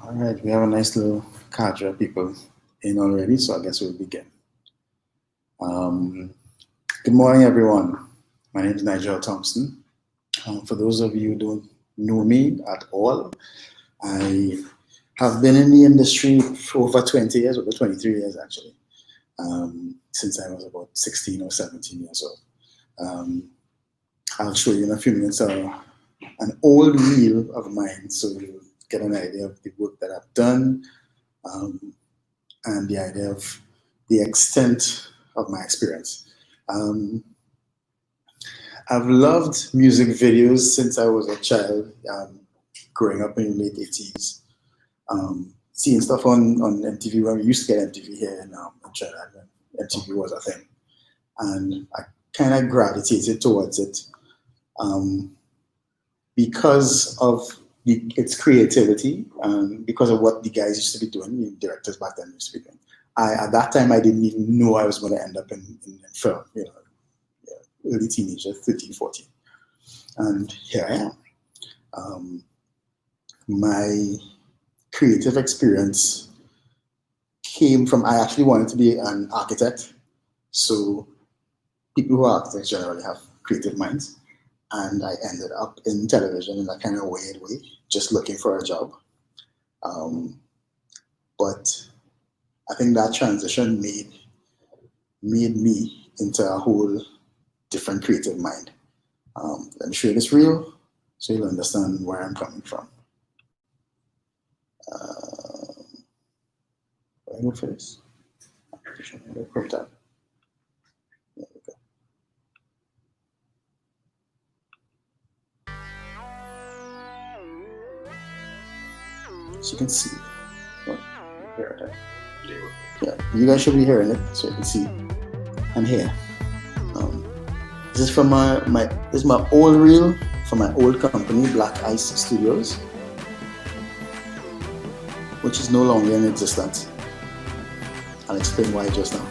All right, we have a nice little cadre of people in already, so I guess we'll begin. Good morning, everyone. My name is Nigel Thompson. For those of you who don't know me at all, I have been in the industry for over 20 years, over 23 years actually, since I was about 16 or 17 years old. I'll show you in a few minutes an old reel of mine so you'll get an idea of the work that I've done and the idea of the extent of my experience. I've loved music videos since I was a child, growing up in the late 80s, seeing stuff on MTV when we used to get MTV here in Trinidad when MTV was a thing. And I kind of gravitated towards it because of its creativity, because of what the guys used to be doing, the directors back then used to be doing. At that time, I didn't even know I was going to end up in film, early teenager, 13, 14. And here I am. My creative experience came from, I actually wanted to be an architect. So people who are architects generally have creative minds. And I ended up in television in that kind of weird way, just looking for a job. But I think that transition made me into a whole different creative mind. Let me show you this reel so you'll understand where I'm coming from. I go for this. Crop tab. There we go. So you can see. Hear it. Yeah, you guys should be hearing it, so you can see and hear. This is from this is my old reel from my old company, Black Ice Studios, which is no longer in existence. I'll explain why just now.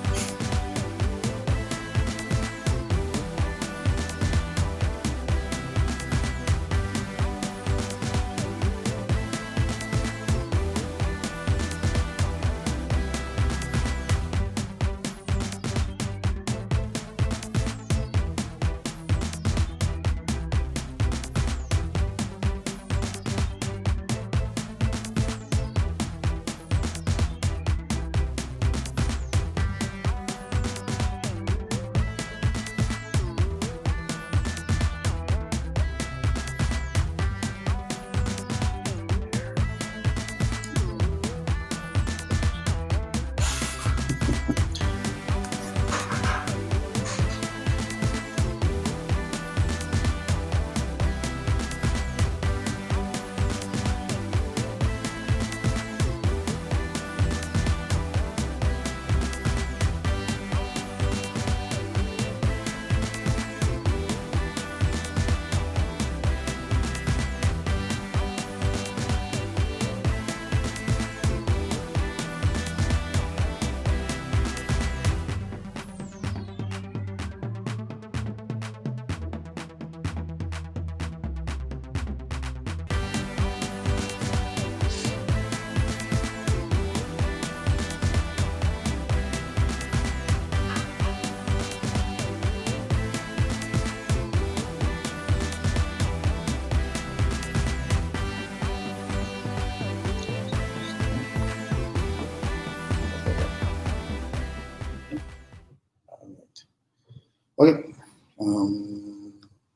Okay,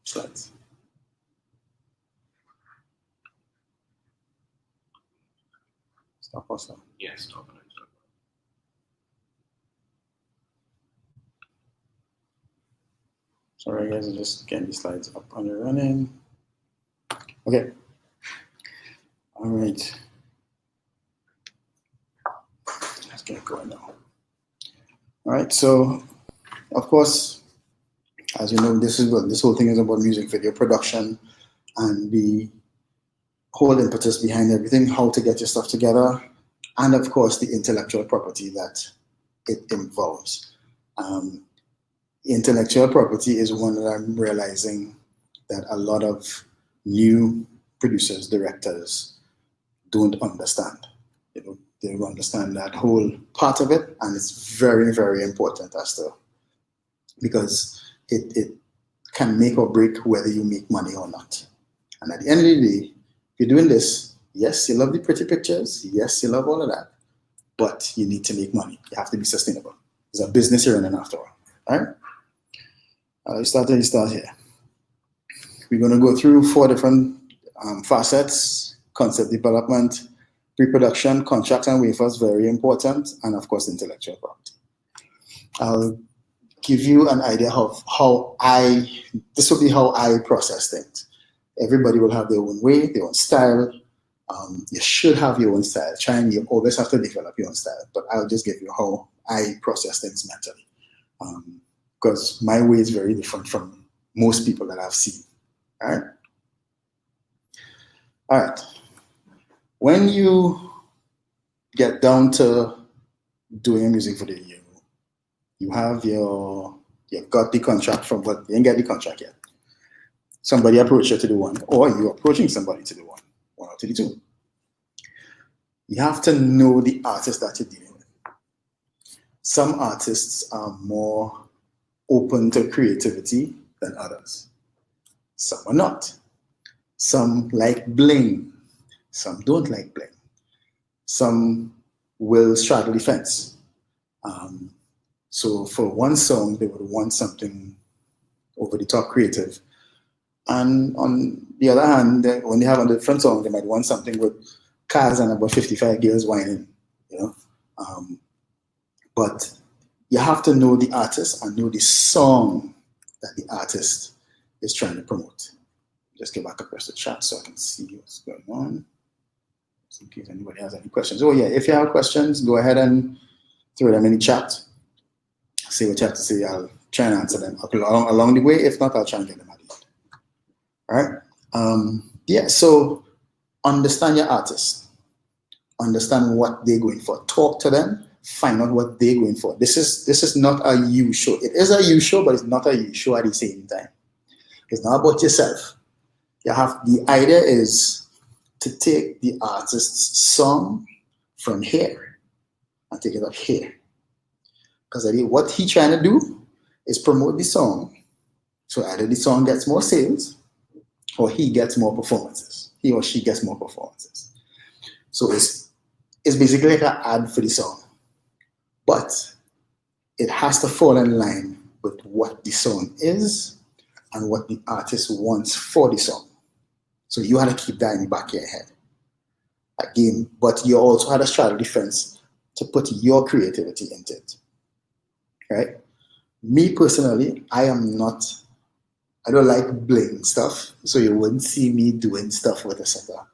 slides. Stop or stop? Yes, stop. Sorry guys, I'm just getting the slides up and running. Okay. All right. Let's get going now. All right, so of course, as you know, this whole thing is about music video production and the whole impetus behind everything, how to get your stuff together, and of course the intellectual property that it involves. Intellectual property is one that I'm realizing that a lot of new producers, directors don't understand. they will understand that whole part of it, and it's very, very important because it can make or break whether you make money or not. And at the end of the day, if you're doing this, yes, you love the pretty pictures, yes, you love all of that, but you need to make money. You have to be sustainable. It's a business you're running after all. All right? You start here. We're going to go through 4 different facets: concept development, pre-production, contracts and waivers, very important, and of course, intellectual property. I'll give you an idea of this will be how I process things. Everybody will have their own way, their own style. You should have your own style. You always have to develop your own style, but I'll just give you how I process things mentally. Because my way is very different from most people that I've seen. All right? All right. When you get down to doing a music video, you've got the contract from, but you ain't get the contract yet. Somebody approached you to do one, or you're approaching somebody to do one or to do two. You have to know the artist that you're dealing with. Some artists are more open to creativity than others. Some are not. Some like bling. Some don't like bling. Some will straddle the fence. So for one song, they would want something over the top creative. And on the other hand, when they have a different song, they might want something with cars and about 55 girls whining, But you have to know the artist and know the song that the artist is trying to promote. Just get back across the chat so I can see what's going on. Just in case anybody has any questions. Oh yeah, if you have questions, go ahead and throw them in the chat. See what you have to say. I'll try and answer them along the way. If not, I'll try and get them at the end. All right. So understand your artist. Understand what they're going for. Talk to them. Find out what they're going for. This is not a you show. It is a you show, but it's not a you show at the same time. It's not about yourself. The idea is to take the artist's song from here and take it up here. Because what he's trying to do is promote the song. So either the song gets more sales or he gets more performances. He or she gets more performances. So it's basically like an ad for the song. But it has to fall in line with what the song is and what the artist wants for the song. So you had to keep that in the back of your head. Again, but you also had a straddle the fence to put your creativity into it. Right? Me personally, I don't like bling stuff, so you wouldn't see me doing stuff with a set of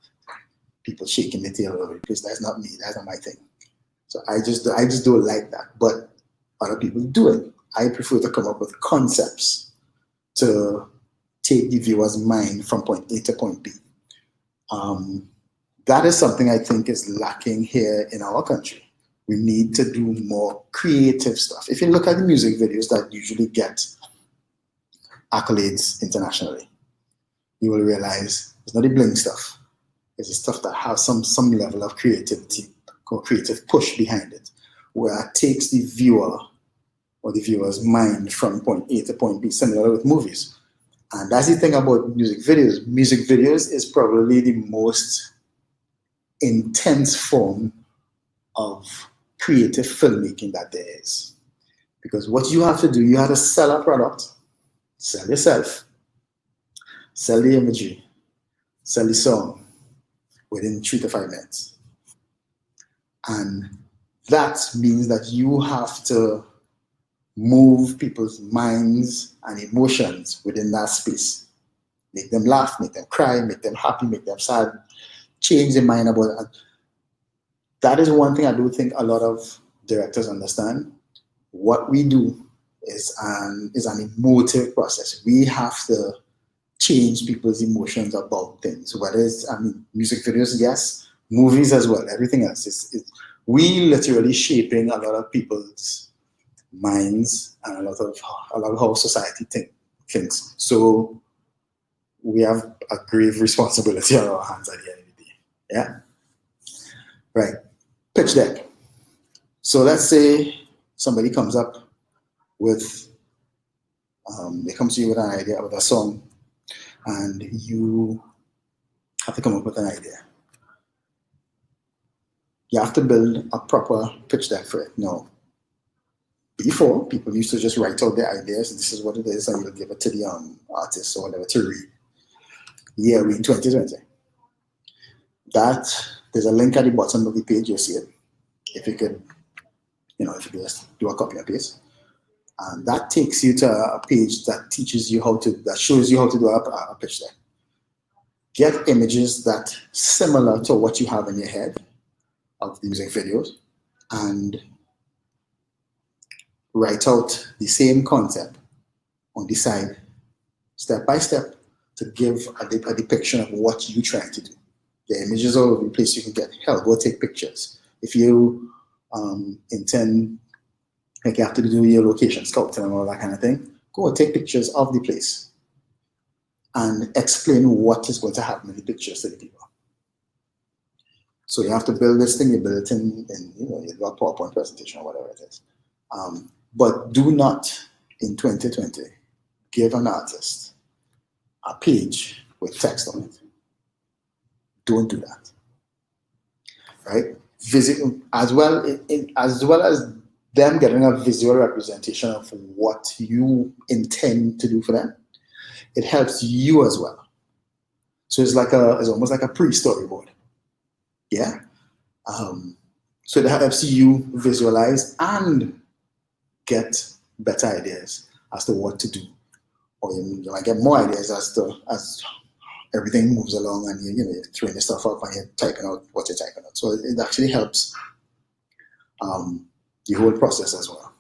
people shaking the tail over it, because that's not me, that's not my thing. So I just don't like that, but other people do it. I prefer to come up with concepts to take the viewer's mind from point A to point B. That is something I think is lacking here in our country. We need to do more creative stuff. If you look at the music videos that usually get accolades internationally, you will realize it's not the bling stuff. It's the stuff that has some level of creativity or creative push behind it, where it takes the viewer or the viewer's mind from point A to point B, similar with movies. And that's the thing about music videos. Music videos is probably the most intense form of creative filmmaking that there is. Because what you have to do, you have to sell a product, sell yourself, sell the imagery, sell the song within 3 to 5 minutes. And that means that you have to move people's minds and emotions within that space. Make them laugh, make them cry, make them happy, make them sad, change their mind about it. That is one thing I do think a lot of directors understand. What we do is an emotive process. We have to change people's emotions about things, whether it's, music videos, yes, movies as well, everything else. We literally shaping a lot of people's minds and a lot of how society thinks. So we have a grave responsibility on our hands at the end of the day. Yeah? Right. pitch deck. So let's say somebody comes up with, they come to you with an idea, with a song, and you have to come up with an idea. You have to build a proper pitch deck for it. No. Before, people used to just write out their ideas, this is what it is, and you'll give it to the artist or whatever to read. Yeah, we're in 2020. There's a link at the bottom of the page, you'll see it. If you could, if you just do a copy and paste. And that takes you to a page that teaches you that shows you how to do a pitch deck. Get images that similar to what you have in your head of the music videos, and write out the same concept on the side, step by step, to give a depiction of what you're trying to do. The images all over the place you can get. Hell, go take pictures. If you intend, like you have to do your location scouting and all that kind of thing, go take pictures of the place and explain what is going to happen in the pictures to the people. So you have to build this thing, you build it in you do a PowerPoint presentation or whatever it is. But do not, in 2020, give an artist a page with text on it. Don't do that, right? As well as them getting a visual representation of what you intend to do for them, it helps you as well. So it's almost like a pre-storyboard. Yeah. So it helps you visualize and get better ideas as to what to do, or you might get more ideas as everything moves along, and you're throwing your stuff up and you're typing out what you're typing out. So it actually helps the whole process as well.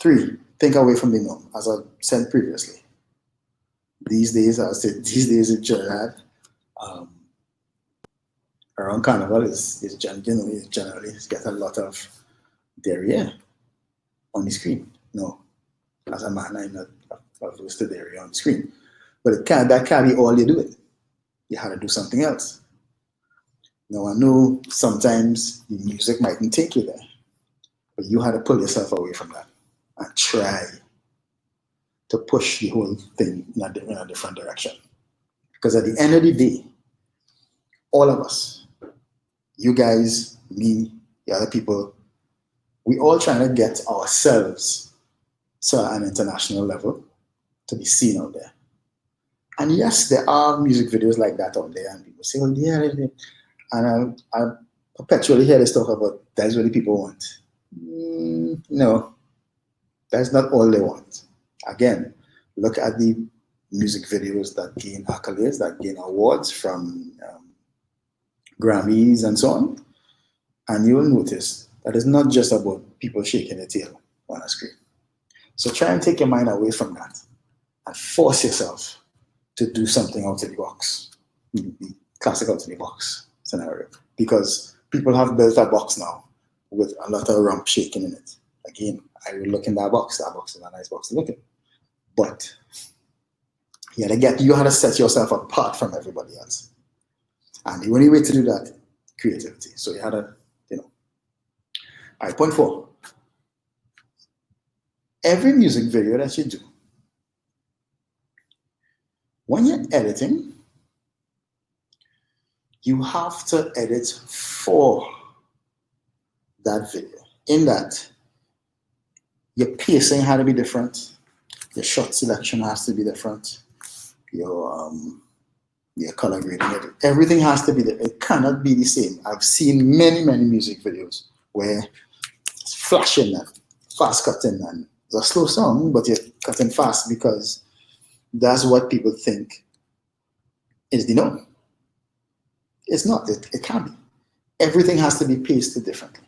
3, think away from the norm. As I said previously, these days in Trinidad, around Carnival is generally get a lot of diarrhea on the screen. No, as a man, I'm not averse to diarrhea on the screen, but that can't be all you're doing. You have to do something else. Now I know sometimes the music mightn't take you there, but you had to pull yourself away from that and try to push the whole thing in a different direction. Because at the end of the day, all of us, you guys, me, the other people, we all trying to get ourselves to an international level to be seen out there. And yes, there are music videos like that out there, and people say, well, yeah, and I perpetually hear this talk about that's what the people want. No, that's not all they want. Again, look at the music videos that gain accolades, that gain awards from Grammys and so on, and you will notice that it's not just about people shaking their tail on a screen. So try and take your mind away from that and force yourself to do something out of the box, the classic out of the box scenario, because people have built a box now with a lot of rump shaking in it. Again, I will look in that box. That box is a nice box to look at, but you had to set yourself apart from everybody else. And the only way to do that, creativity. So you had to, All right, point 4. Every music video that you do, when you're editing, you have to edit for that video. In that, your pacing had to be different, your shot selection has to be different, your color grading, everything has to be there. It cannot be the same. I've seen many, many music videos where it's flashing and fast cutting, and it's a slow song, but you're cutting fast because that's what people think is the norm. It's not. It can't be. Everything has to be paced differently.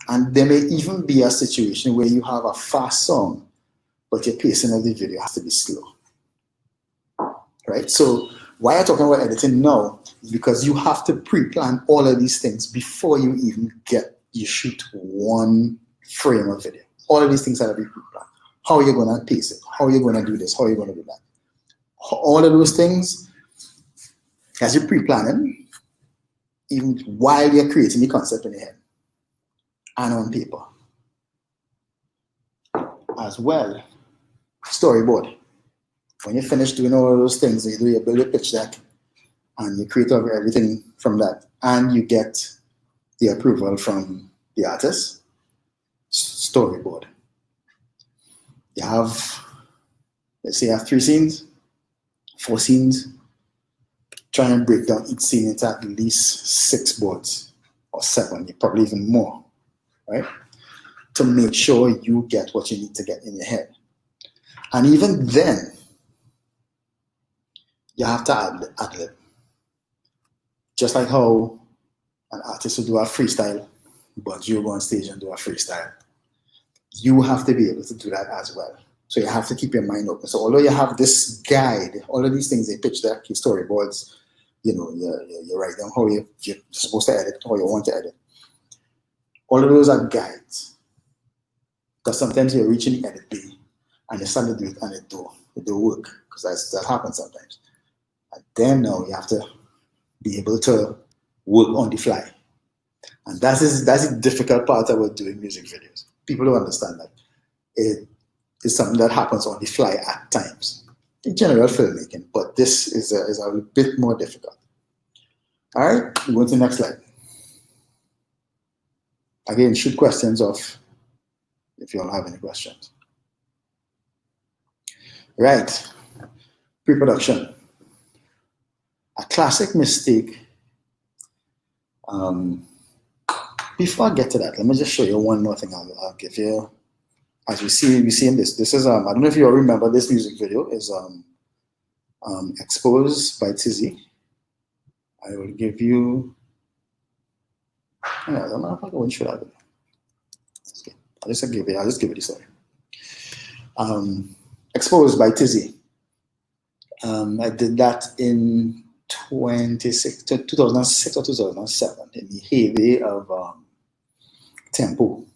And there may even be a situation where you have a fast song, but your pacing of the video has to be slow. Right? So why I'm talking about editing now is because you have to pre-plan all of these things before you even shoot one frame of video. All of these things have to be pre-planned. How are you going to pace it? How are you going to do this? How are you going to do that? All of those things, as you're pre-planning, even while you're creating the concept in your head and on paper. As well, storyboard. When you finish doing all of those things, you build a pitch deck and you create everything from that, and you get the approval from the artist. Storyboard. You have, let's say you have 3 scenes, 4 scenes. Try and break down each scene into at least 6 boards or 7, probably even more, right? To make sure you get what you need to get in your head. And even then, you have to ad-lib. Just like how an artist would do a freestyle, but you go on stage and do a freestyle. You have to be able to do that as well. So you have to keep your mind open. So although you have this guide, all of these things, they pitch deck, your storyboards, you write down how you're supposed to edit, how you want to edit. All of those are guides. Because sometimes you're reaching the edit bay and you start to do it and it don't work. Because that happens sometimes. And then now you have to be able to work on the fly. And that's the difficult part about doing music videos. People don't understand that. It is something that happens on the fly at times. In general filmmaking, but this is a bit more difficult. All right, we go to the next slide. Again, shoot questions off if you all have any questions. Right, pre-production. A classic mistake. Before I get to that, let me just show you one more thing I'll give you. As we see in this is, I don't know if you all remember this music video, is Exposed by Tizzy. I will give you, I don't know if I go into that video. I'll just give it the story. Exposed by Tizzy. I did that in 2006 or 2007 in the heyday of Tempo.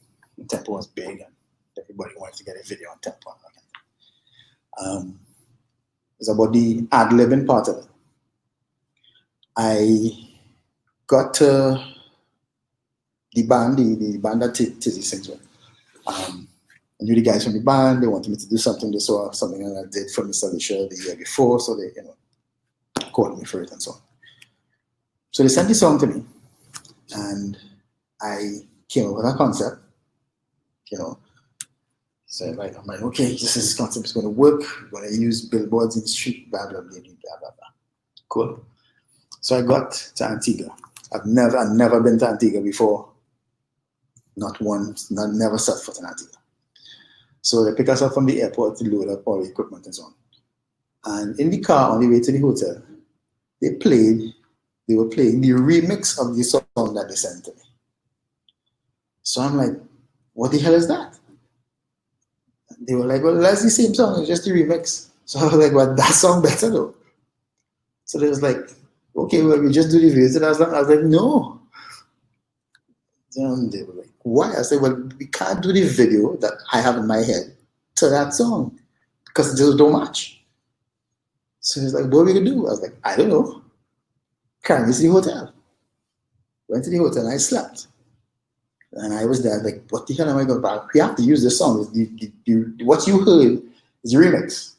Tempo was big and everybody wanted to get a video on Tempo. It's about the ad-libbing part of it. I got to the band that Tizzy sings with. I knew the guys from the band. They wanted me to do something. They saw something that I did for Mr. Alicia the year before, so they called me for it and so on. So they sent the song to me, and I came up with a concept. So I'm like, okay, this concept is going to work. We're going to use billboards in the street, blah blah blah blah blah blah. Cool. So I got to Antigua. I've never been to Antigua before. Not once, never set foot in Antigua. So they pick us up from the airport to load up all the equipment and so on. And in the car on the way to the hotel, they were playing the remix of the song that they sent to me. So I'm like, what the hell is that? They were like, well, that's the same song, it's just the remix. So I was like, well, that song better though. So they was like, okay, well, we just do the video. I was like, no. And they were like, why? I said, well, we can't do the video that I have in my head to that song because it just don't match. So he's like, what are we going to do? I was like, I don't know. Carry me to the hotel. Went to the hotel and I slept. And I was there like, what the hell am I going to do? We have to use this song. What you heard is a remix.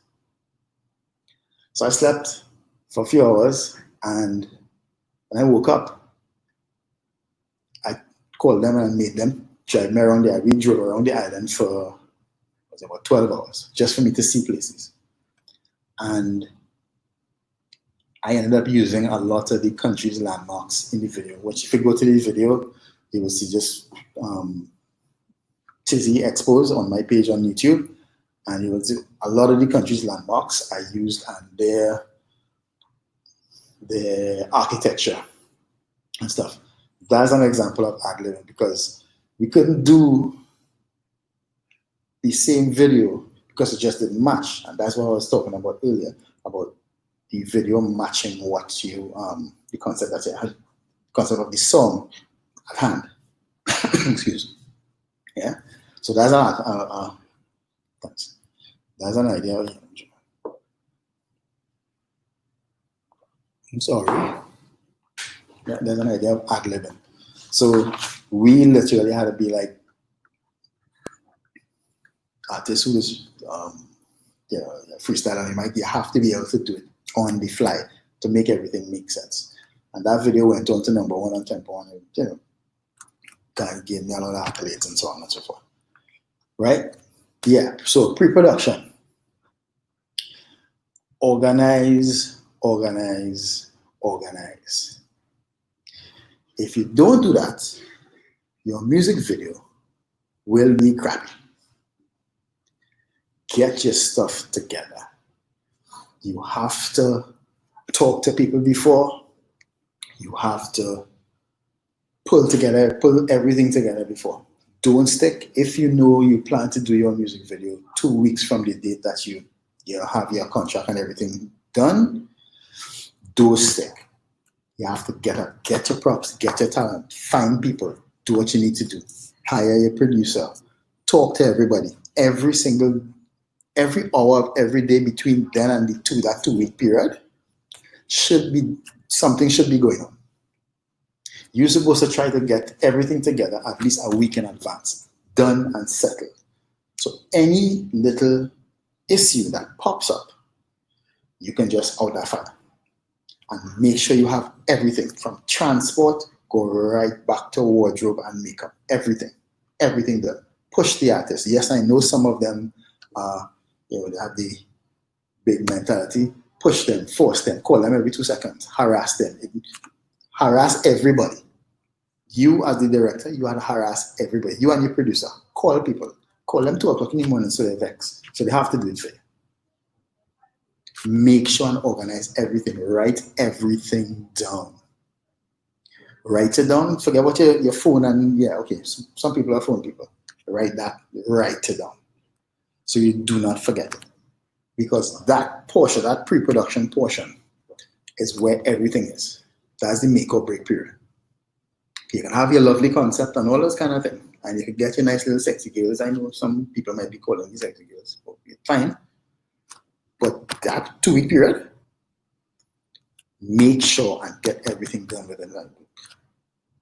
So I slept for a few hours, and when I woke up, I called them and made them drive me around there. We drove around the island for about 12 hours just for me to see places. And I ended up using a lot of the country's landmarks in the video, which if you go to the video, you will see just Tizzy Exposed on my page on YouTube. And you will see a lot of the country's landmarks I used and their architecture and stuff. That's an example of ad-libbing because we couldn't do the same video because it just didn't match. And that's what I was talking about earlier, about the video matching what you, the concept that you had, concept of the song at hand. Excuse me. Yeah. So that's an idea. I'm sorry. Yeah, there's an idea of ad-libbing. So we literally had to be like artists who is freestyle, and you have to be able to do it on the fly to make everything make sense. And that video went on to #1 on Tempo, and God gave me a lot of accolades and so on and so forth. Right? Yeah. So pre-production. Organize, organize, organize. If you don't do that, your music video will be crappy. Get your stuff together. You have to talk to people before. You have to pull everything together before. Don't stick. If you know you plan to do your music video 2 weeks from the date that you have your contract and everything done, don't stick. You have to get your props, get your talent, find people, do what you need to do. Hire your producer, talk to everybody. Every hour of every day between then and that 2 week period something should be going on. You're supposed to try to get everything together at least a week in advance, done and settled. So any little issue that pops up, you can just out that fire. And make sure you have everything from transport, go right back to wardrobe and makeup, everything done. Push the artist. Yes, I know some of them they have the big mentality. Push them, force them, call them every 2 seconds, harass them. Harass everybody. You as the director, you have to harass everybody. You and your producer, call people. Call them 2 o'clock in the morning so they're vexed. So they have to do it for you. Make sure and organize everything. Write everything down. Write it down. Forget about your phone and some people are phone people. Write it down. So you do not forget it. Because that portion, that pre-production portion, is where everything is. That's the make or break period. You can have your lovely concept and all those kind of things. And you can get your nice little sexy girls. I know some people might be calling these sexy girls. Okay, fine. But that 2 week period, make sure and get everything done within that week.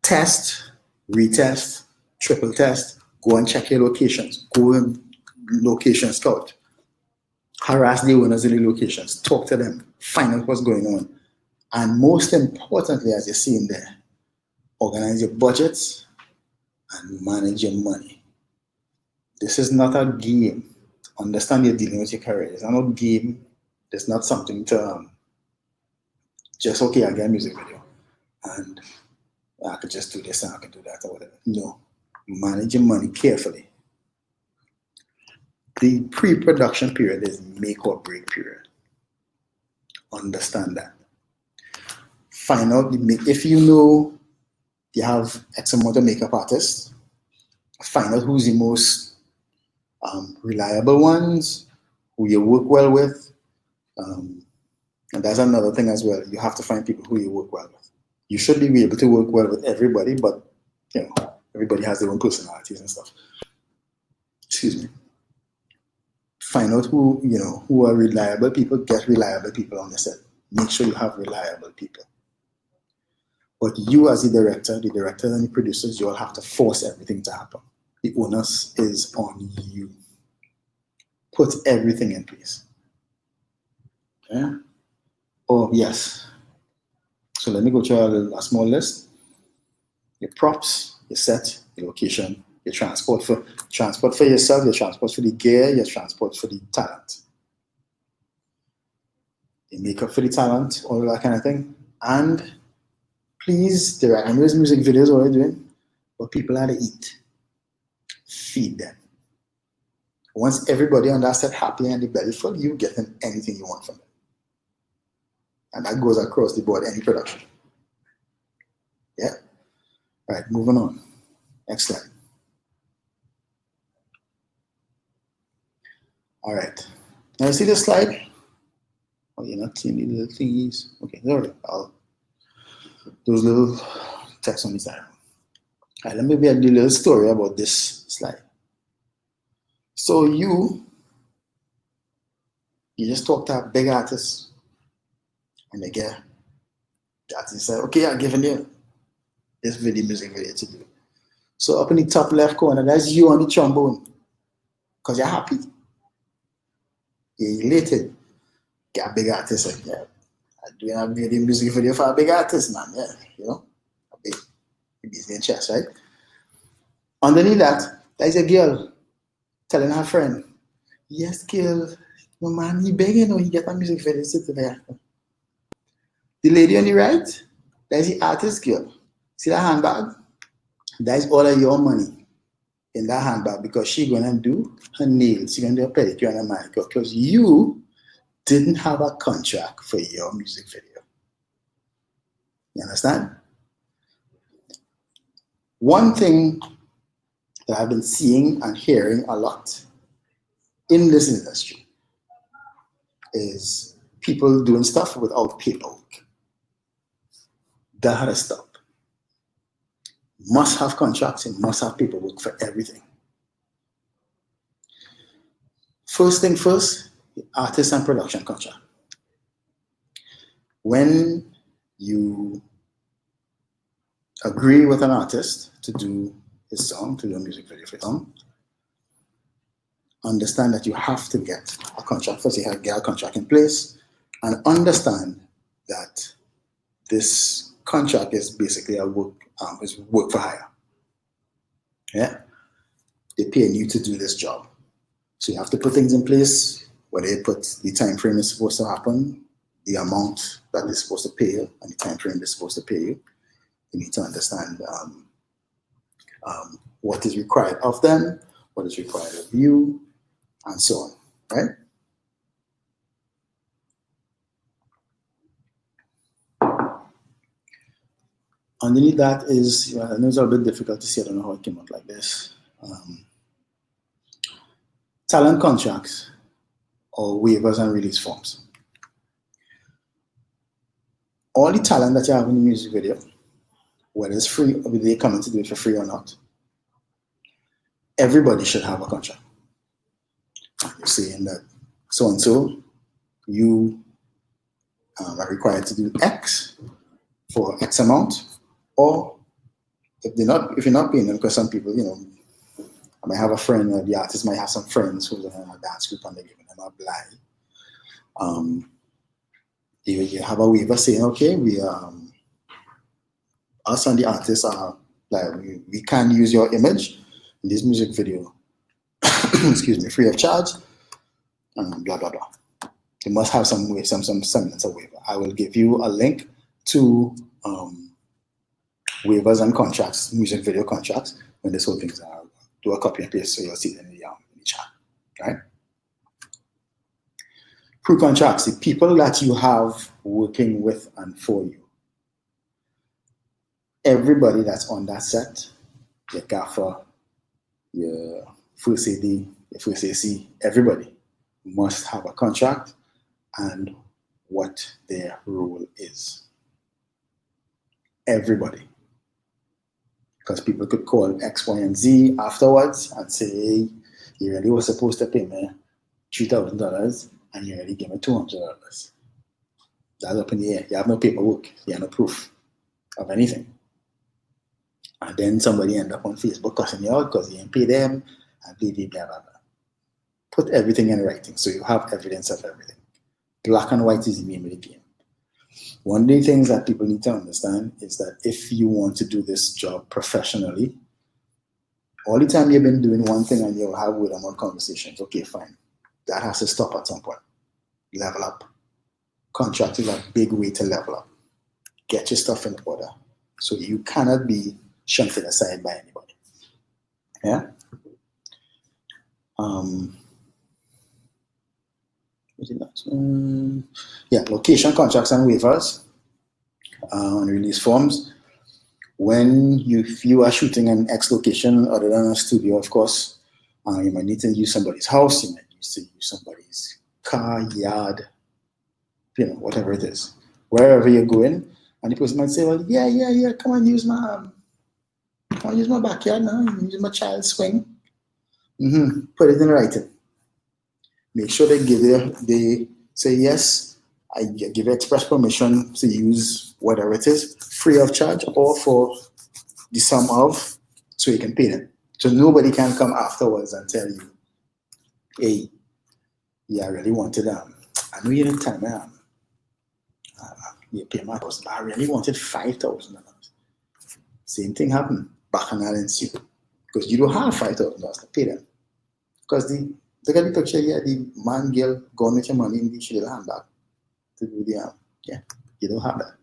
Test, retest, triple test, go and check your locations. Go and location scout. Harass the owners of the locations. Talk to them. Find out what's going on. And most importantly, as you see in there, organize your budgets and manage your money. This is not a game. Understand you're dealing with your career. It's not a game. It's not something to just, I get a music video and I could just do this and I could do that or whatever. No. Manage your money carefully. The pre-production period is make or break period. Understand that. Find out if you know you have X amount of makeup artists, find out who's the most reliable ones, who you work well with. And that's another thing as well. You have to find people who you work well with. You should be able to work well with everybody, but everybody has their own personalities and stuff. Excuse me. Find out who are reliable people, get reliable people on the set. Make sure you have reliable people. But you as the directors and the producers, you all have to force everything to happen. The onus is on you. Put everything in place. Yeah? Oh, yes. So let me go through a small list. Your props, your set, your location, your transport for yourself, your transport for the gear, your transport for the talent. Your makeup for the talent, all that kind of thing. And please, I know there's music videos what you're doing, but people have to eat. Feed them. Once everybody on that set happy and the belly full, you get them anything you want from them. And that goes across the board, any production. Yeah? All right, moving on. Next slide. All right. Now you see this slide? Oh, you're not seeing the little thingies. Okay, there we go. Those little text on the side. All right, let me do a little story about this slide. So you just talk to a big artist, and they get the artist say, okay, I'm giving you this music video to do. So up in the top left corner, that's you on the trombone. Because you're happy. You're elated. Get a big artist like that. I'm doing a video music video for a big artist, man. Yeah, you know? A big business chest, right? Underneath that, there's a girl telling her friend, yes, girl, my man, he begging or he get a music video sitting there. The lady on the right, there's the artist girl. See that handbag? That's all of your money in that handbag because she's gonna do her nails, she's gonna do a pedicure and a manicure because you didn't have a contract for your music video. You understand? One thing that I've been seeing and hearing a lot in this industry is people doing stuff without paperwork. That had to stop. Must have contracts and must have paperwork for everything. First thing first, artist and production contract. When you agree with an artist to do his song, to do a music video for his song, understand that you have to get a contract. First, you have to get a contract in place and understand that this contract is basically a work for hire. Yeah, they're paying you to do this job, so you have to put things in place where they put the time frame is supposed to happen, the amount that they're supposed to pay you, and the time frame they're supposed to pay you. You need to understand what is required of them, what is required of you, and so on. Right? Underneath that is, I know it's a bit difficult to see, I don't know how it came out like this. Talent contracts or waivers and release forms. All the talent that you have in the music video, whether it's free or whether they come to do it for free or not, everybody should have a contract. You're saying that so-and-so, you are required to do X for X amount. Or if you're not paying them, because some people, you know, I might have a friend, or the artist might have some friends who's in a dance group and they're giving them a blind. You have a waiver saying, okay, we us and the artist are like we can use your image in this music video, excuse me, free of charge, and blah blah blah. You must have some semblance of waiver. I will give you a link to waivers and contracts, music video contracts, when this whole thing's do a copy and paste so you'll see it in the chat, right? Crew contracts, the people that you have working with and for you. Everybody that's on that set, your gaffer, your first AD, your first AC, everybody must have a contract and what their role is. Everybody. Because people could call X, Y, and Z afterwards and say, hey, you really were supposed to pay me $3,000 and you already gave me $200. That's up in the air. You have no paperwork. You have no proof of anything. And then somebody end up on Facebook cussing you out because you didn't pay them and blah, blah, blah, blah, blah. Put everything in writing so you have evidence of everything. Black and white is the name of the game. One of the things that people need to understand is that if you want to do this job professionally, all the time you've been doing one thing and you'll have with them on conversations, okay, fine. That has to stop at some point. Level up. Contract is a big way to level up. Get your stuff in order. So you cannot be shunted aside by anybody. Yeah? Yeah, location contracts and waivers and release forms. When you are shooting an X location other than a studio, of course, you might need to use somebody's house, you might need to use somebody's car, yard, you know, whatever it is. Wherever you're going, and the person might say, well, yeah, come and use my backyard now, use my child's swing. Put it in writing. Make sure they say yes, I give express permission to use whatever it is, free of charge or for the sum of, so you can pay them. So nobody can come afterwards and tell you, hey, yeah, I really wanted, I know you didn't tell me, you pay my cost, but I really wanted $5,000. Same thing happened, bacchanal ensue, because you don't have $5,000 to pay them. Because look at the picture here, the man, girl, gone with your money in the little handbag to do the, yeah, you don't have that.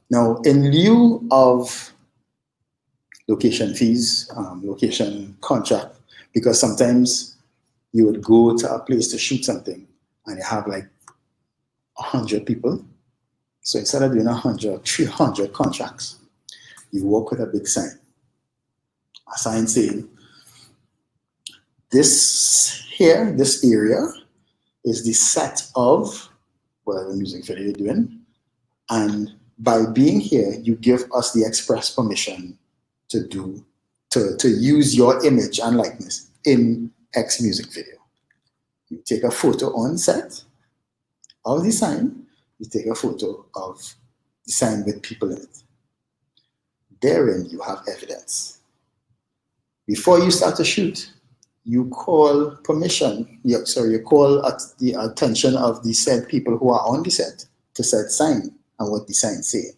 Now, in lieu of location fees, location contract, because sometimes you would go to a place to shoot something and you have like 100 people. So instead of doing 100, 300 contracts, you work with a big sign. A sign saying, this here, this area is the set of whatever music video you're doing. And by being here, you give us the express permission to use your image and likeness in X music video. You take a photo on set of the sign, you take a photo of the sign with people in it. Therein you have evidence. Before you start to shoot, you call permission, you call at the attention of the said people who are on the set to said sign and what the sign say.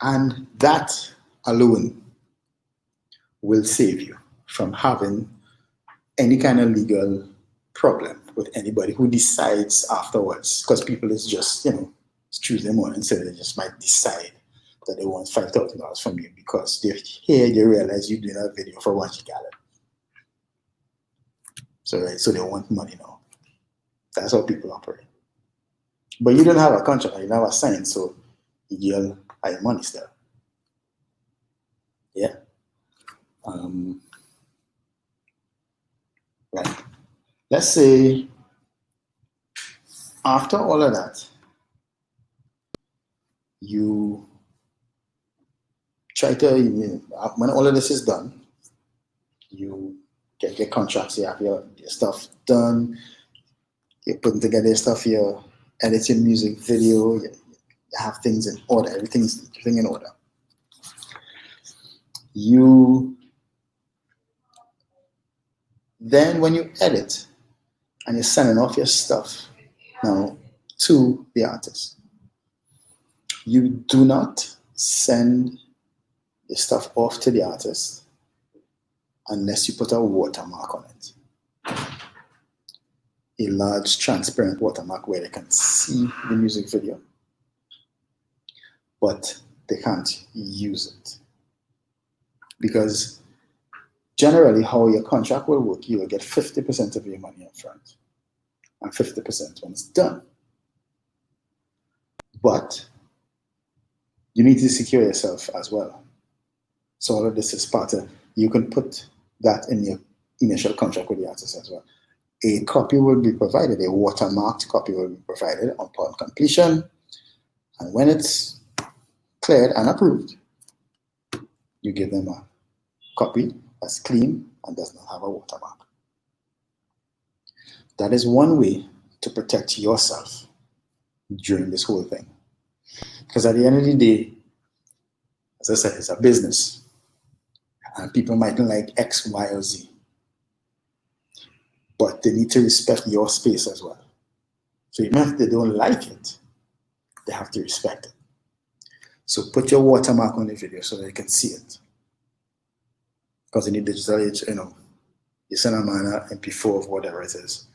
And that alone will save you from having any kind of legal problem with anybody who decides afterwards, because people is just, it's Tuesday morning, so they just might decide that they want $5,000 from you because they realize you're doing a video for one gallon. So they want money now. That's how people operate. But you don't have a contract, you don't have a sign, so you'll have your money still. Yeah. Right. Let's say after all of that, you try to, when all of this is done, you get your contracts, you have your stuff done, you're putting together your stuff, you're editing music video, you have things in order, everything in order. Then when you edit and you're sending off your stuff now to the artist, you do not send your stuff off to the artist unless you put a watermark on it. A large transparent watermark where they can see the music video, but they can't use it. Because generally how your contract will work, you will get 50% of your money up front and 50% when it's done. But you need to secure yourself as well. So all of this is part of, you can put that in your initial contract with the artist as well. A copy will be provided, a watermarked copy will be provided upon completion. And when it's cleared and approved, you give them a copy that's clean and does not have a watermark. That is one way to protect yourself during this whole thing. Because at the end of the day, as I said, it's a business. And people might not like X, Y, or Z. But they need to respect your space as well. So even if they don't like it, they have to respect it. So put your watermark on the video so they can see it. Because in the digital age, you send a man an MP4 of whatever it is,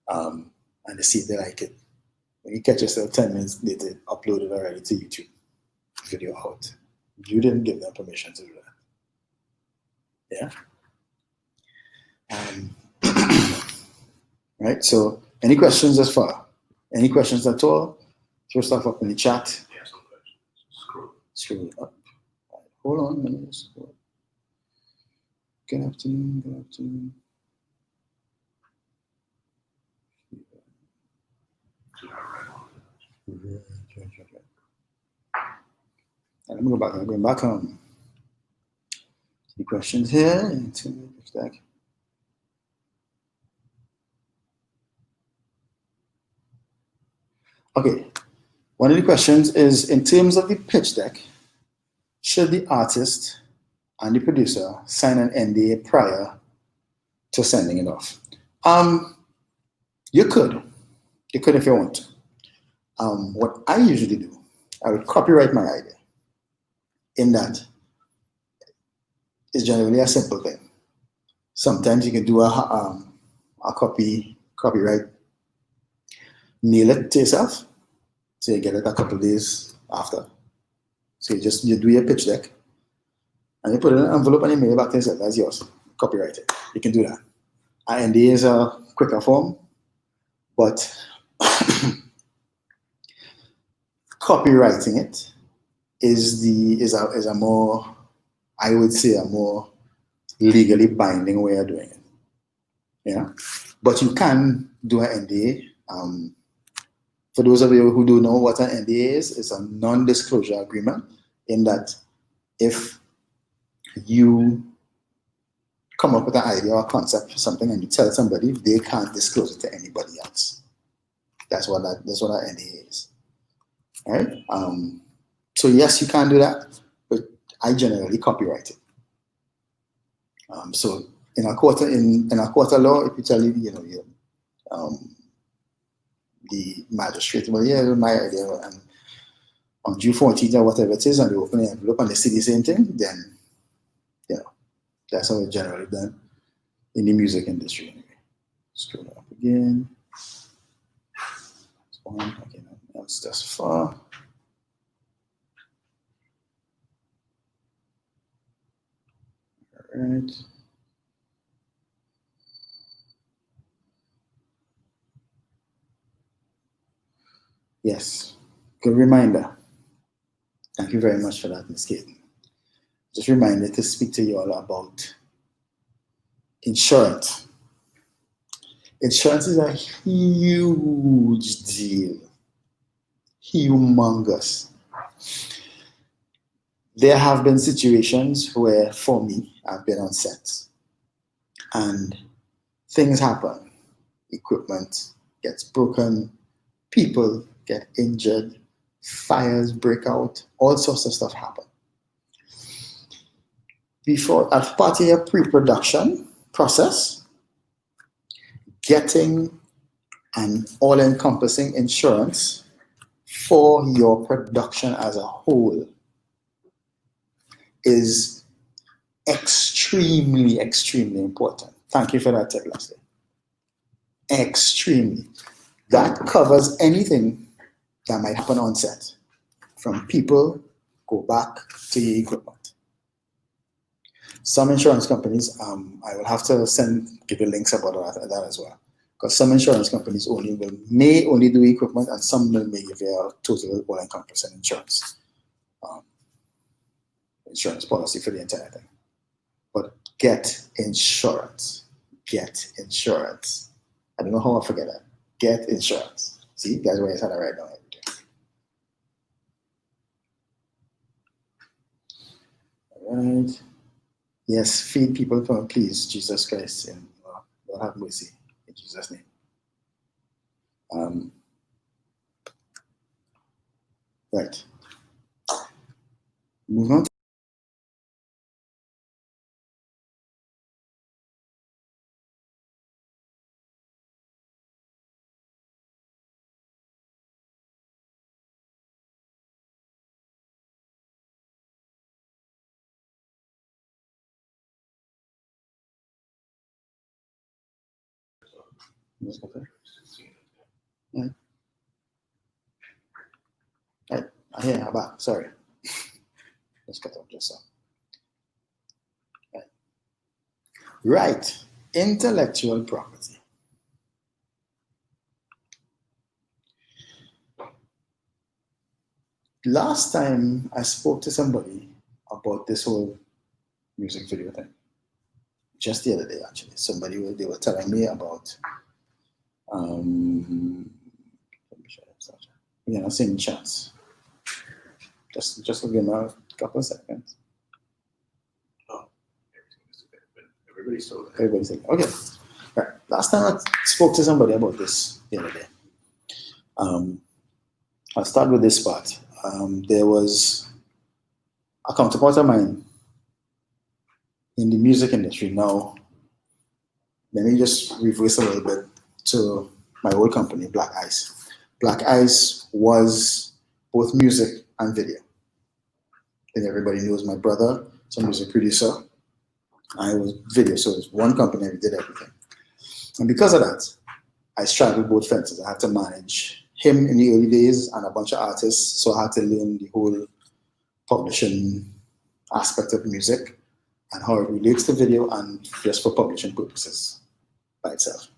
and they see if they like it. When you catch yourself 10 minutes later, upload it already to YouTube, video out. You didn't give them permission to do that. Yeah? Right, so any questions thus far? Any questions at all? Throw stuff up in the chat. Yeah, some questions. Scroll up. Right, hold on a minute. Good afternoon, good afternoon. Let me go back. I'm going back home. Any questions here? Okay. One of the questions is, in terms of the pitch deck, should the artist and the producer sign an NDA prior to sending it off? You could if you want to. What I usually do, I would copyright my idea. In that, it's generally a simple thing. Sometimes you can do a copyright, mail it to yourself, so you get it a couple of days after. So you do your pitch deck, and you put it in an envelope and you mail it back to yourself. That's yours. Copyright it. You can do that. NDA is a quicker form, but copywriting it is a more, I would say, a more legally binding way of doing it. Yeah, but you can do an NDA. For those of you who don't know what an NDA is, it's a non-disclosure agreement, in that if you come up with an idea or a concept for something and you tell somebody, they can't disclose it to anybody else. That's what an NDA is. All right. So yes, you can do that, but I generally copyright it. So in a court law, if you tell the magistrate, well, yeah, my idea, and on June 14th or whatever it is, and they open the envelope and they see the same thing, then that's how it's generally done in the music industry. Anyway, scroll up again. Okay, that's just far. All right. Yes, good reminder. Thank you very much for that, Ms. Caden. Just reminded to speak to you all about insurance. Insurance is a huge deal, humongous. There have been situations where, for me, I've been on sets and things happen. Equipment gets broken, people get injured, fires break out, all sorts of stuff happen. As part of your pre-production process, getting an all-encompassing insurance for your production as a whole is extremely, extremely important. Thank you for that tip, Leslie. Extremely. That covers anything that might happen on set, from people go back to your equipment. Some insurance companies, I will have to give you links about that as well, because some insurance companies may only do equipment, and some may give you a total all-encompassing insurance policy for the entire thing. But get insurance. Get insurance. I don't know how I forget that. Get insurance. See, that's why I said that right now. All right. Yes, feed people from, please, Jesus Christ, and Lord have mercy in Jesus' name. Right. Moving on. Right. Right. Here, how about? Sorry. Let's cut off just so. Right. Intellectual property. Last time I spoke to somebody about this whole music video thing, just the other day actually, they were telling me about same chance. Just give me a couple of seconds. Oh, everybody's still there. Everybody's like, okay. Right. Last time I spoke to somebody about this the other day. I'll start with this part. There was a counterpart of mine in the music industry. Now, let me just reverse a little bit to my old company, Black Ice. Black Ice was both music and video. And everybody knows my brother, so music producer. I was video, so it was one company, we did everything. And because of that, I straddled both fences. I had to manage him in the early days and a bunch of artists, so I had to learn the whole publishing aspect of music and how it relates to video and just for publishing purposes by itself.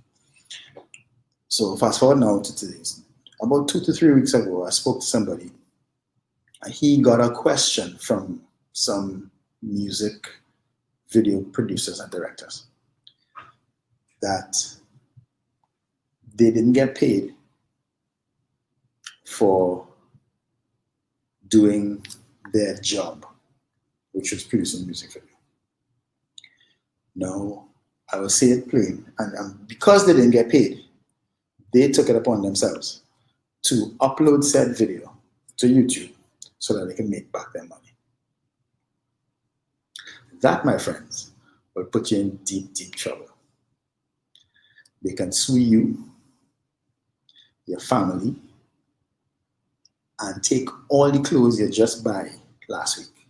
So fast forward now to today's. About 2 to 3 weeks ago, I spoke to somebody and he got a question from some music video producers and directors that they didn't get paid for doing their job, which was producing music video. Now, I will say it plain, and because they didn't get paid, they took it upon themselves to upload said video to YouTube so that they can make back their money. That, my friends, will put you in deep, deep trouble. They can sue you, your family, and take all the clothes you just buy last week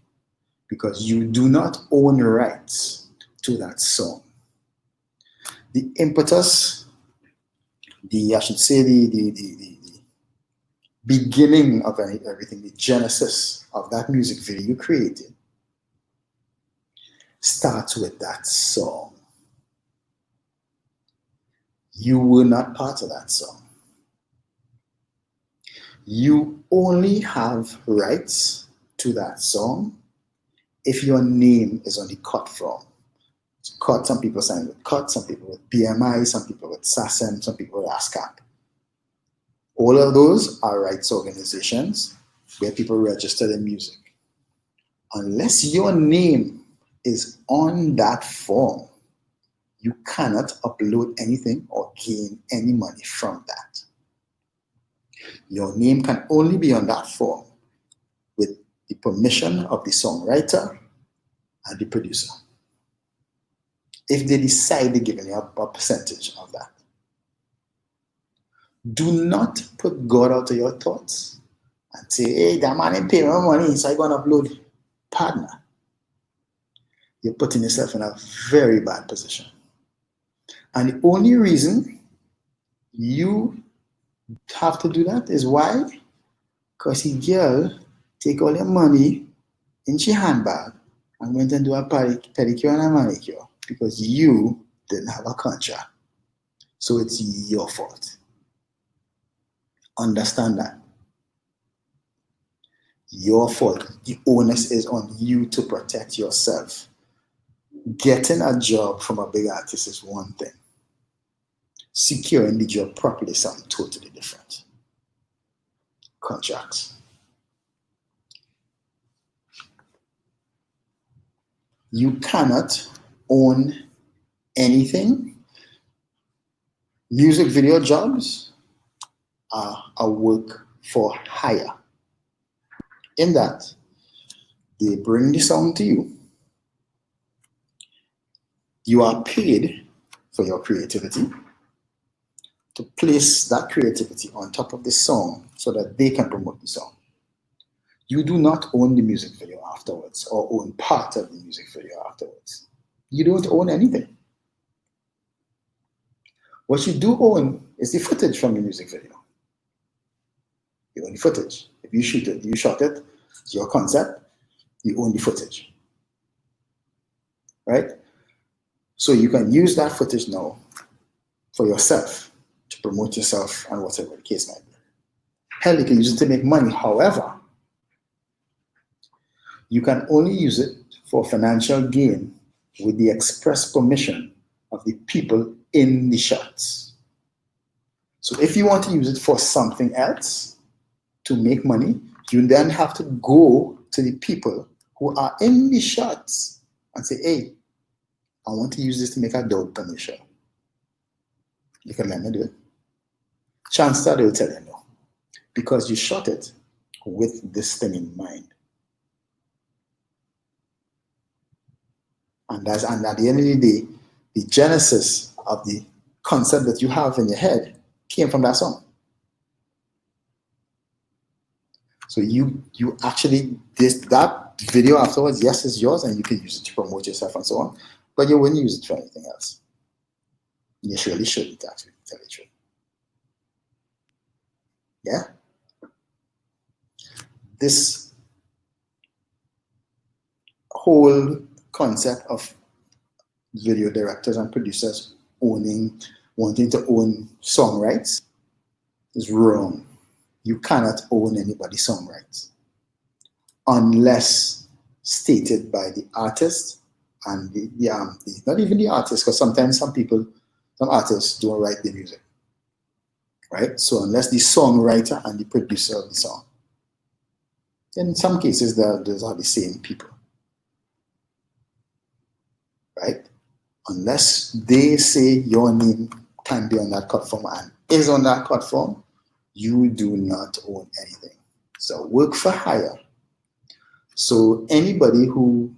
because you do not own rights to that song. The impetus, the beginning of everything, the genesis of that music video you created starts with that song. You were not part of that song. You only have rights to that song if your name is on the cut form. Cut, some people sign with Cut, some people with BMI, some people with SASM, some people with ASCAP. All of those are rights organizations where people register their music. Unless your name is on that form, you cannot upload anything or gain any money from that. Your name can only be on that form with the permission of the songwriter and the producer, if they decide to give you a percentage of that. Do not put God out of your thoughts and say, hey, that man ain't paying my money, so I'm going to upload. Partner, you're putting yourself in a very bad position. And the only reason you have to do that is why? Because the girl take all your money in she handbag and went and do a pedicure and a manicure because you didn't have a contract. So it's your fault. Understand that. Your fault. The onus is on you to protect yourself. Getting a job from a big artist is one thing. Securing the job properly is something totally different. Contracts. You cannot own anything. Music video jobs are a work for hire. In that, they bring the song to you. You are paid for your creativity to place that creativity on top of the song so that they can promote the song. You do not own the music video afterwards or own part of the music video afterwards. You don't own anything. What you do own is the footage from the music video. You own the footage. If you shoot it, you shot it, it's your concept, you own the footage. Right? So you can use that footage now for yourself, to promote yourself and whatever the case might be. Hell, you can use it to make money. However, you can only use it for financial gain with the express permission of the people in the shots. So if you want to use it for something else to make money, you then have to go to the people who are in the shots and say, hey, I want to use this to make a dope on the show. You can let me do it. Chances are they'll tell you no. because you shot it with this thing in mind. And at the end of the day, the genesis of the concept that you have in your head came from that song. So you actually, that video afterwards, yes, is yours, and you can use it to promote yourself and so on, but you wouldn't use it for anything else. You surely shouldn't, actually, tell you the truth. Yeah? This whole concept of video directors and producers wanting to own song rights is wrong. You cannot own anybody's song rights unless stated by the artist and not even the artist, because sometimes some artists don't write the music, right? So unless the songwriter and the producer of the song, in some cases those are the same people, right? Unless they say your name can be on that cut form and is on that cut form, you do not own anything. So work for hire. So anybody who,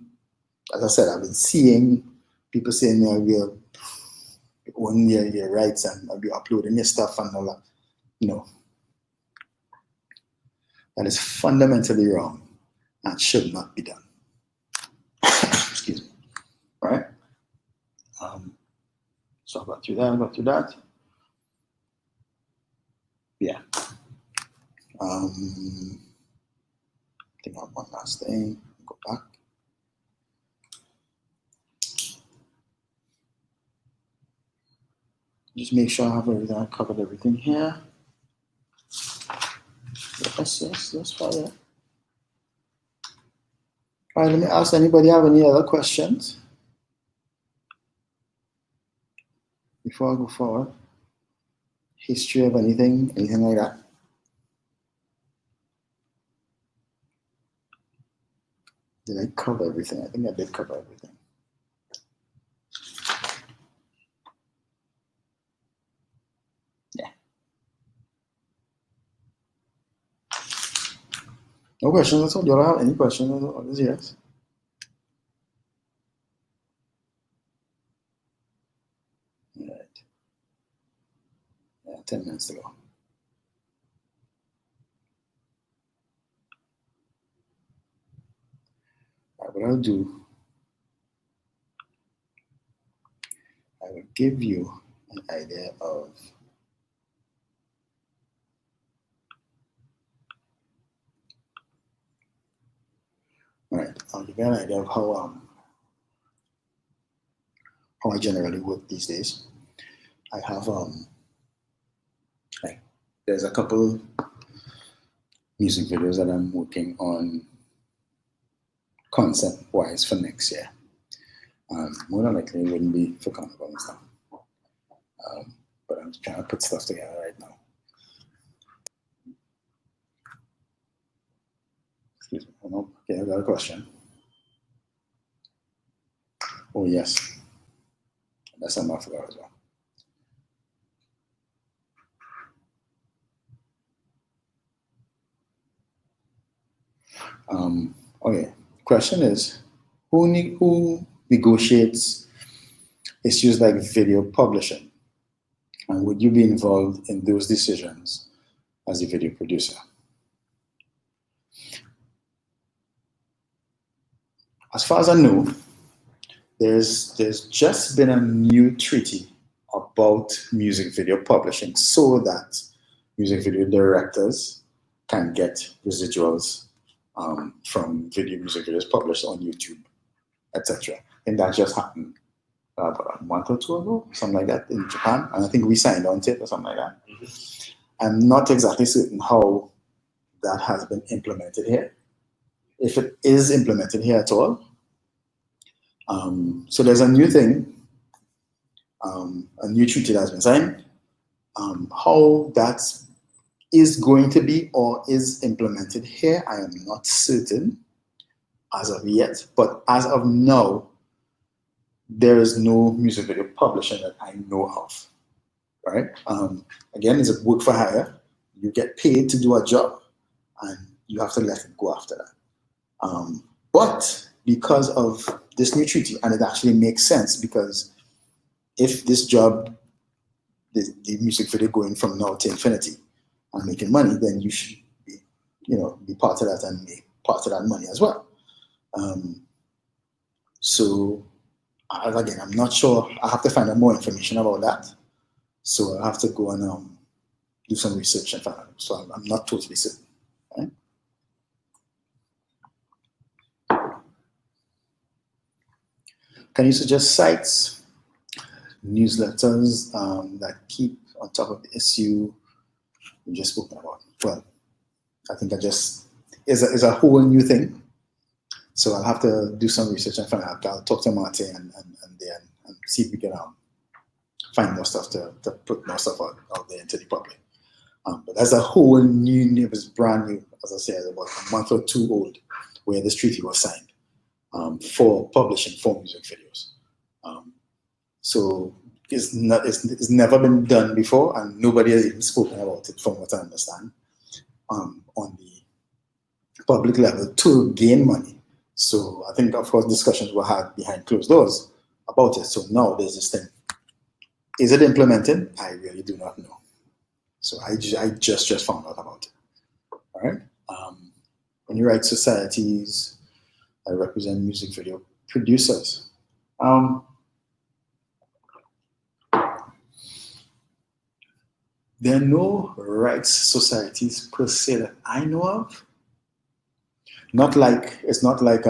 as I said, I've been seeing people saying, we'll own your rights and I'll be uploading your stuff and all that. No. That is fundamentally wrong and should not be done. Excuse me. All right? So I got through that. Yeah. I think I have one last thing. Go back. Just make sure I have everything. I covered everything here. Yes, fine. All right, let me ask anybody have any other questions before I go forward. History of anything like that. Did I cover everything? I think I did cover everything. Yeah. No questions at all? Do you all have any questions on this? Yes. All right. Yeah, 10 minutes to go. All right, what I'll do, I will give you an idea of I'll give you an idea of how I generally work these days. I have there's a couple music videos that I'm working on concept-wise for next year. More than likely, it wouldn't be for Carnival and stuff. But I'm trying to put stuff together right now. Excuse me. Oh, okay, I got a question. Oh, yes. That's something I forgot as well. Okay, question is, who negotiates issues like video publishing? And would you be involved in those decisions as a video producer? As far as I know, there's just been a new treaty about music video publishing so that music video directors can get residuals from music videos published on YouTube, etc. And that just happened about a month or two ago, something like that, in Japan. And I think we signed on to it or something like that. Mm-hmm. I'm not exactly certain how that has been implemented here, if it is implemented here at all. So there's a new thing, a new treaty that has been signed. How that is going to be or is implemented here, I am not certain as of yet. But as of now, there is no music video publishing that I know of. Right? Again, it's a work for hire. you get paid to do a job, and you have to let it go after that. But because of this new treaty, and it actually makes sense, because if this job, the music video going from now to infinity and making money, then you should be, be part of that and make part of that money as well. So again, I'm not sure. I have to find out more information about that. So I have to go and do some research and find out. So I'm not totally certain. Right? Can you suggest sites, newsletters that keep on top of the issue we just spoken about? Well, I think it's a whole new thing. So I'll have to do some research and find out. I'll talk to Martin and see if we can find more stuff to put more stuff out there into the public. But that's a whole new, it was brand new, as I said, about a month or two old, where this treaty was signed for publishing for music videos. So it's never been done before, and nobody has even spoken about it, from what I understand, on the public level to gain money. So I think, of course, discussions were had behind closed doors about it. So now there's this thing. Is it implemented? I really do not know. So I just found out about it. All right. When you write societies that represent music video producers, there are no rights societies per se that I know of. It's not like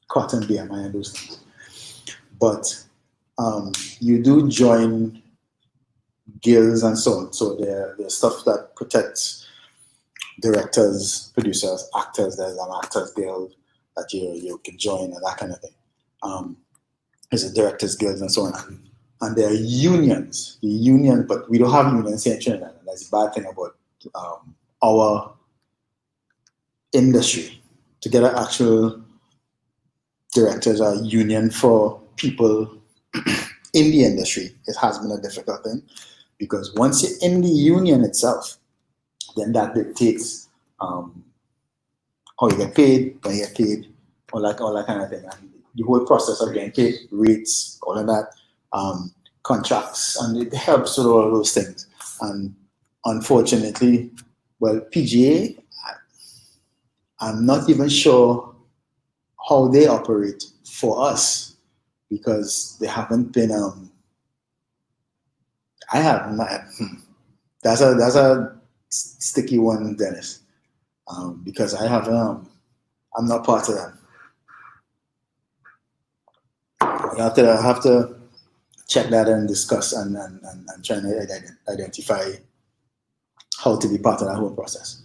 Cotton BMI and those things. But you do join guilds and so on. So there's stuff that protects directors, producers, actors. There's an actors guild that you can join and that kind of thing. There's a directors guild and so on. And there are unions. The union, but we don't have unions here in Trinidad. And that's the bad thing about our industry. To get an actual directors or union for people in the industry, it has been a difficult thing, because once you're in the union itself, then that dictates how you get paid, when you get paid, all that kind of thing. And the whole process of getting paid, rates, all of that, contracts, and it helps with all those things. And unfortunately, well, PGA, I'm not even sure how they operate for us, because they haven't been. I have not. That's a sticky one, Dennis, because I have. I'm not part of that. I have to check that and discuss and try to identify how to be part of that whole process.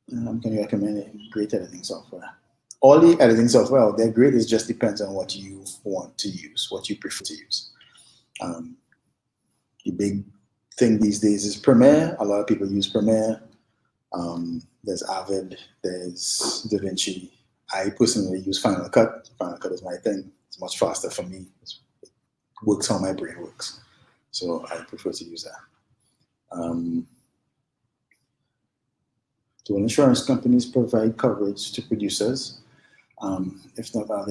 Can you recommend a great editing software? All the editing software out there, great. It just depends on what you want to use, what you prefer to use. The big thing these days is Premiere. A lot of people use Premiere. There's Avid, there's DaVinci. I personally use Final Cut. Final Cut is my thing. It's much faster for me. It works how my brain works. So I prefer to use that. Do insurance companies provide coverage to producers? If not, are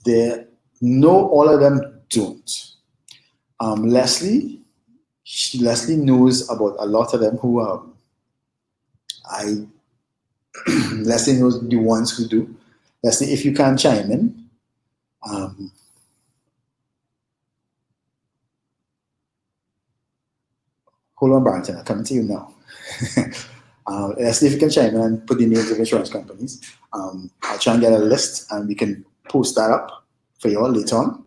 there? No, all of them don't. Leslie knows about a lot of them who Leslie knows the ones who do. Leslie, if you can chime in. Hold on, Barrington, I'm coming to you now. Let's see if you can chime in and put the names of insurance companies. I'll try and get a list, and we can post that up for you all later on.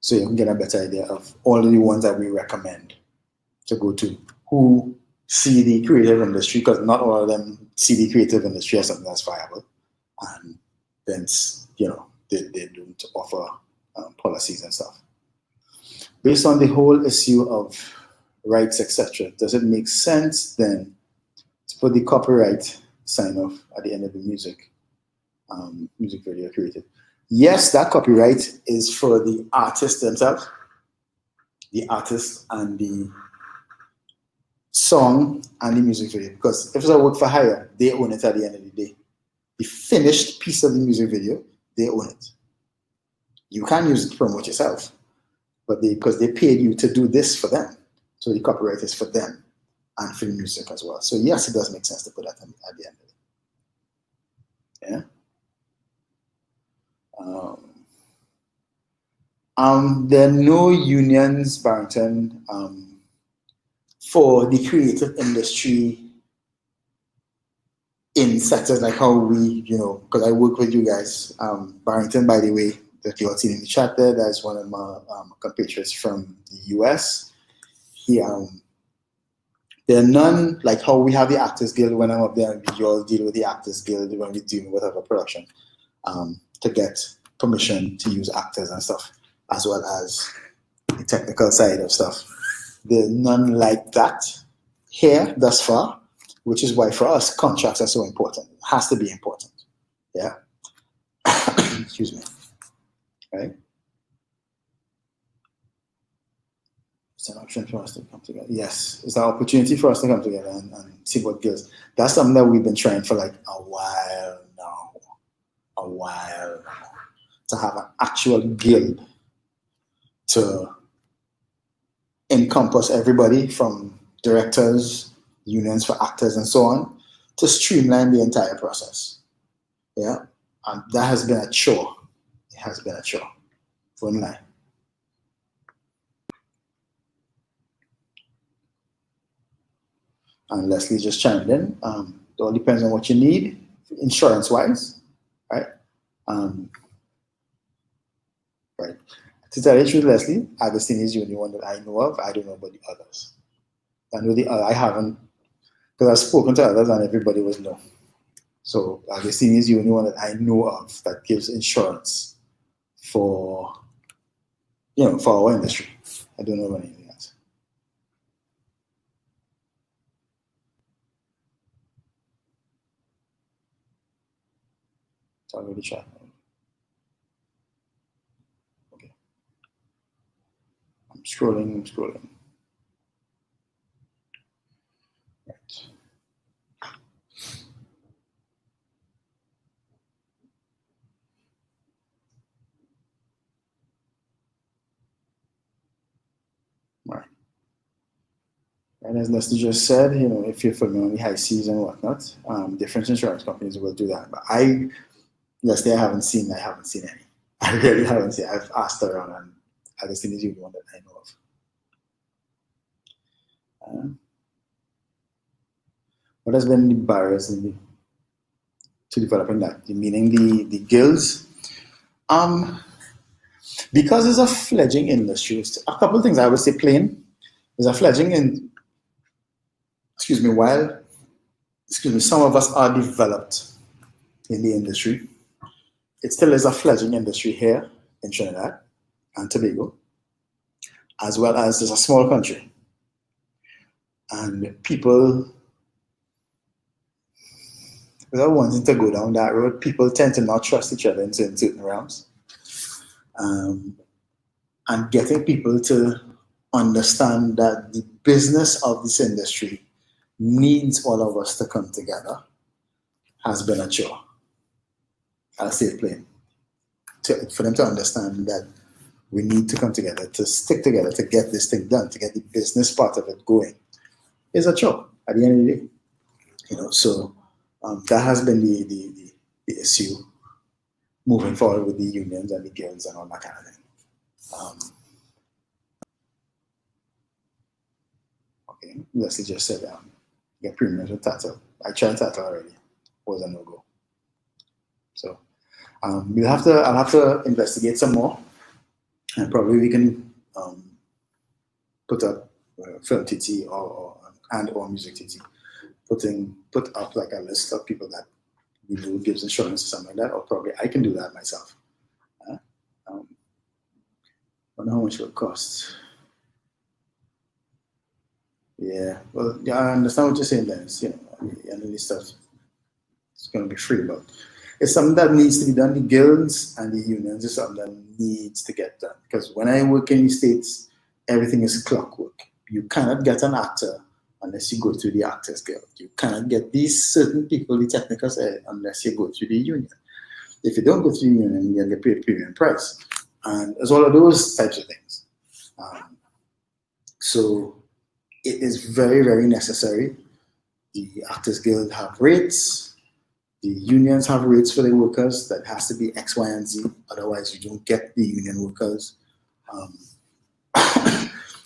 So you can get a better idea of all of the ones that we recommend to go to, who see the creative industry, because not all of them see the creative industry as something that's viable. And then, they don't offer policies and stuff. Based on the whole issue of rights, etc., does it make sense then to put the copyright sign off at the end of the music video created? Yes, that copyright is for the artist themselves, the artist and the song and the music video. Because if it's a work for hire, they own it at the end of the day. The finished piece of the music video, they own it. You can use it to promote yourself, but because they paid you to do this for them, so the copyright is for them and for the music as well. So yes, it does make sense to put that at the end of it. Yeah. There are no unions, Barrington, for the creative industry in sectors like how we, because I work with you guys. Barrington, by the way, that you all seen in the chat there, that's one of my compatriots from the US. There are none, like how we have the Actors Guild when I'm up there, and you all deal with the Actors Guild when we do whatever production, to get permission to use actors and stuff, as well as the technical side of stuff. There are none like that here thus far, which is why for us contracts are so important. It has to be important. Yeah. Excuse me. Right? It's an option for us to come together. Yes, it's an opportunity for us to come together and see what gives. That's something that we've been trying for like a while now. To have an actual guild to encompass everybody from directors, unions for actors, and so on, to streamline the entire process. Yeah, and that has been a chore. It has been a chore. Wouldn't lie. And Leslie just chimed in. It all depends on what you need, insurance-wise, right? Right. To tell you the truth, Leslie, Agustin is the only one that I know of. I don't know about the others. I know I haven't, because I've spoken to others and everybody was no. So Agustin is the only one that I know of that gives insurance for, for our industry. I don't know about anything else. So I'll go to chat. Okay. I'm scrolling. Right. Right. And as Leslie just said, if you're familiar with high seas and whatnot, different insurance companies will do that. But Leslie, I haven't seen any. I really haven't seen. I've asked around, and Agustin is the only one that I know of. What has been the barriers to developing that? Meaning the guilds? Because it's a fledgling industry. A couple of things I would say plain. There's a fledgling while some of us are developed in the industry, it still is a fledgling industry here in Trinidad and Tobago, as well as it's a small country. And people, without wanting to go down that road, people tend to not trust each other in certain realms. And getting people to understand that the business of this industry needs all of us to come together has been a chore. I'll say it plain. For them to understand that we need to come together, to stick together, to get this thing done, to get the business part of it going, is a chore at the end of the day. So that has been the issue moving forward with the unions and the guilds and all that kind of thing. Okay, Leslie just said get premiums with Tata. I tried Tata already. Was a no-go. So I'll have to investigate some more, and probably we can put up FilmTT or MusicTT, put up like a list of people that we know gives insurance or something like that, or probably I can do that myself. I don't know how much it will cost. Yeah, well, yeah, I understand what you're saying. Then and this stuff, it's going to be free, but it's something that needs to be done. The guilds and the unions is something that needs to get done. Because when I work in the States, everything is clockwork. You cannot get an actor unless you go through the Actors Guild. You cannot get these certain people, the technicals, unless you go through the union. If you don't go through the union, you get paid a premium price. And there's all of those types of things. So it is very, very necessary. The Actors Guild have rates. The unions have rates for the workers that has to be X, Y, and Z. Otherwise, you don't get the union workers.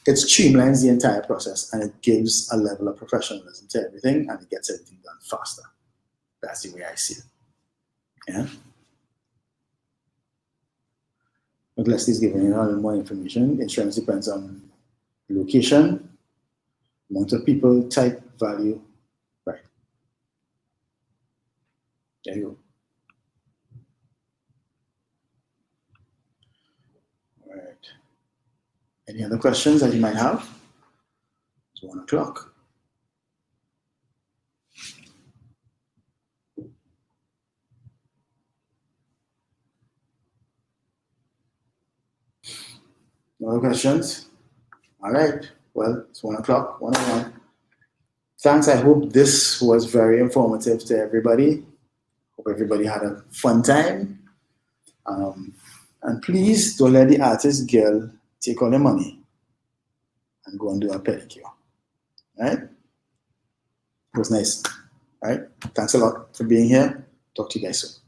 It streamlines the entire process and it gives a level of professionalism to everything and it gets everything done faster. That's the way I see it. Yeah. But Leslie's giving you a little more information. Insurance depends on location, amount of people, type, value. Right. There you go. All right. Any other questions that you might have? It's 1 o'clock. No other questions? All right. Well, it's 1 o'clock, 1:01. Thanks. I hope this was very informative to everybody. Hope everybody had a fun time. And please don't let the artist girl take all the money and go and do a pedicure. All right? It was nice. All right? Thanks a lot for being here. Talk to you guys soon.